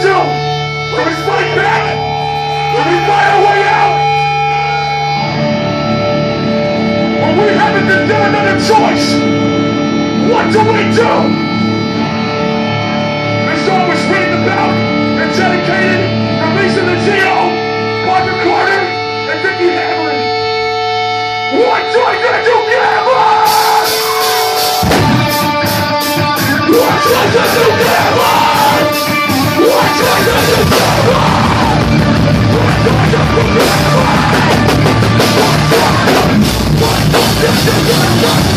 do? Do we fight back? Do we find our way out? When we haven't been given another choice, what do we do? This song was written about and dedicated, released in the Geo, Parker Carter, and Vicky Hamlin. What choice did you give us? What choice did you give us? What choice did you give us? What choice did you give us? What choice did you give us?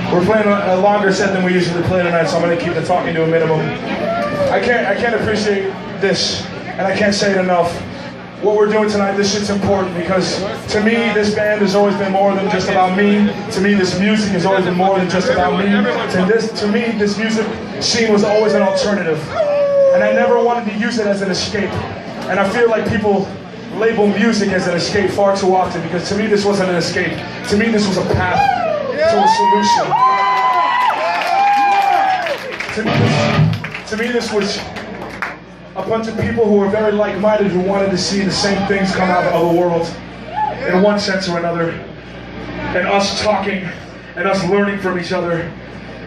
We're playing a longer set than we usually play tonight, so I'm going to keep the talking to a minimum. I can't appreciate this, and I can't say it enough. What we're doing tonight, this shit's important because to me, this band has always been more than just about me. To me, this music has always been more than just about me. To me, this music scene was always an alternative, and I never wanted to use it as an escape. And I feel like people label music as an escape far too often because to me, this wasn't an escape. To me, this was a path to a solution. To me, this was a bunch of people who were very like-minded who wanted to see the same things come out of the world in one sense or another. And us talking and us learning from each other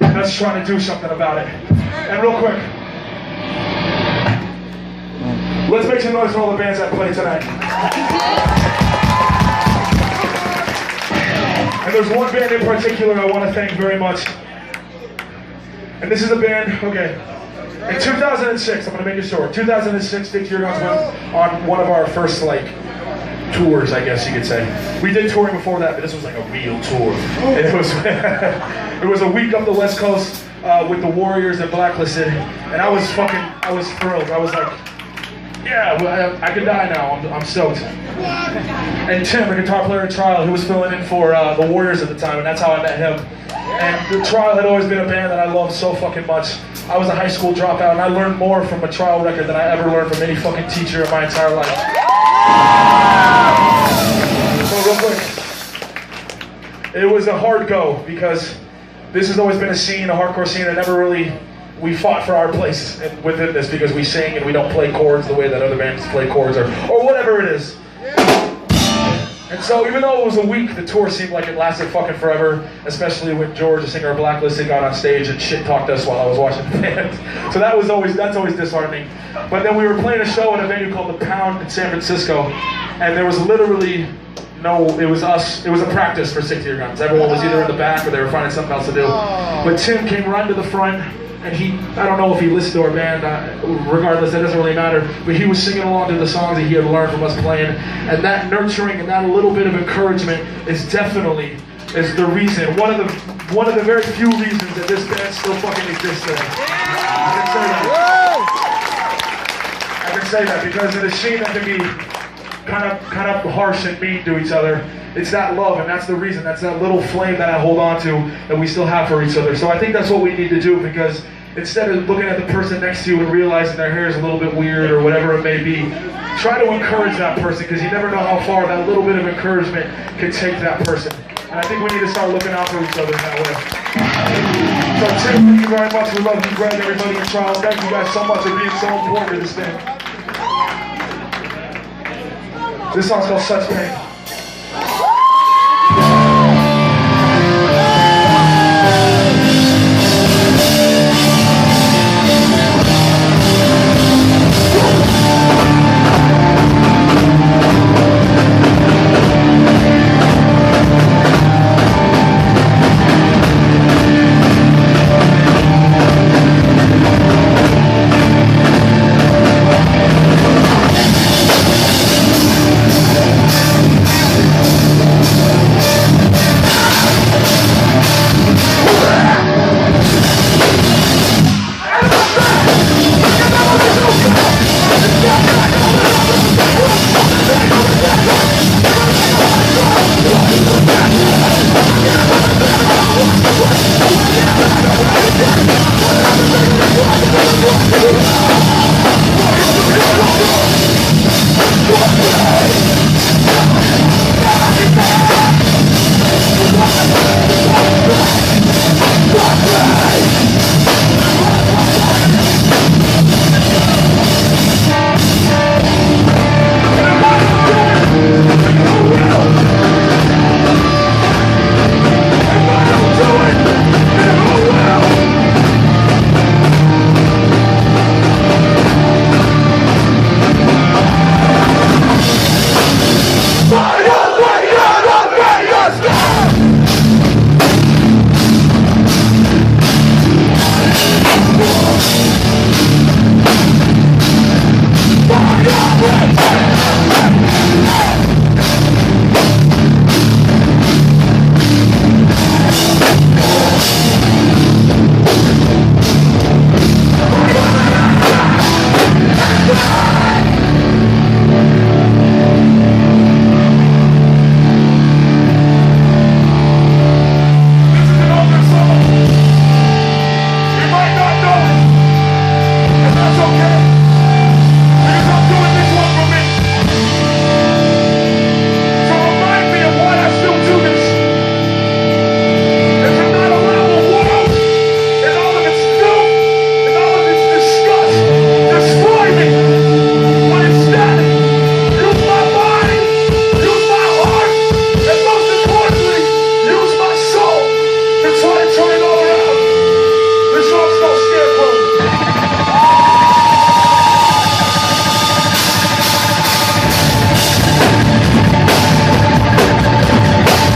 and us trying to do something about it. And real quick, let's make some noise for all the bands that play tonight. And there's one band in particular I want to thank very much. And this is a band, okay. In 2006, I'm going to make it short. 2006, Stick to Your Guns went on one of our first, like, tours, I guess you could say. We did touring before that, but this was like a real tour. And it was, it was a week up the West Coast with the Warriors and Blacklisted. And I was thrilled. I was like, yeah, well, I could die now. I'm stoked. And Tim, the guitar player at Trial, he was filling in for the Warriors at the time, and that's how I met him. And the Trial had always been a band that I loved so fucking much. I was a high school dropout, and I learned more from a Trial record than I ever learned from any fucking teacher in my entire life. So real quick, it was a hard go because this has always been a scene, a hardcore scene that never really, we fought for our place within this because we sing and we don't play chords the way that other bands play chords or whatever it is. And so even though it was a week, the tour seemed like it lasted fucking forever, especially when George, the singer of Blacklisted, got on stage and shit-talked us while I was watching the band. So that's always disheartening. But then we were playing a show at a venue called The Pound in San Francisco, and there was literally it was a practice for Stick to Your Guns. Everyone was either in the back or they were finding something else to do. But Tim came right to the front, and I don't know if he listened to our band, regardless, that doesn't really matter, but he was singing along to the songs that he had learned from us playing, and that nurturing and that little bit of encouragement is definitely the reason, one of the very few reasons that this band still fucking exists today. I can say that because in a scene that can be kind of harsh and mean to each other, it's that love, and that's the reason, that's that little flame that I hold on to that we still have for each other. So I think that's what we need to do, because instead of looking at the person next to you and realizing their hair is a little bit weird or whatever it may be, try to encourage that person, because you never know how far that little bit of encouragement can take that person. And I think we need to start looking out for each other in that way. So Tim, thank you very much. We love you, Greg, everybody in Trial. Thank you guys so much for being so important to this band. This song's called Such Pain.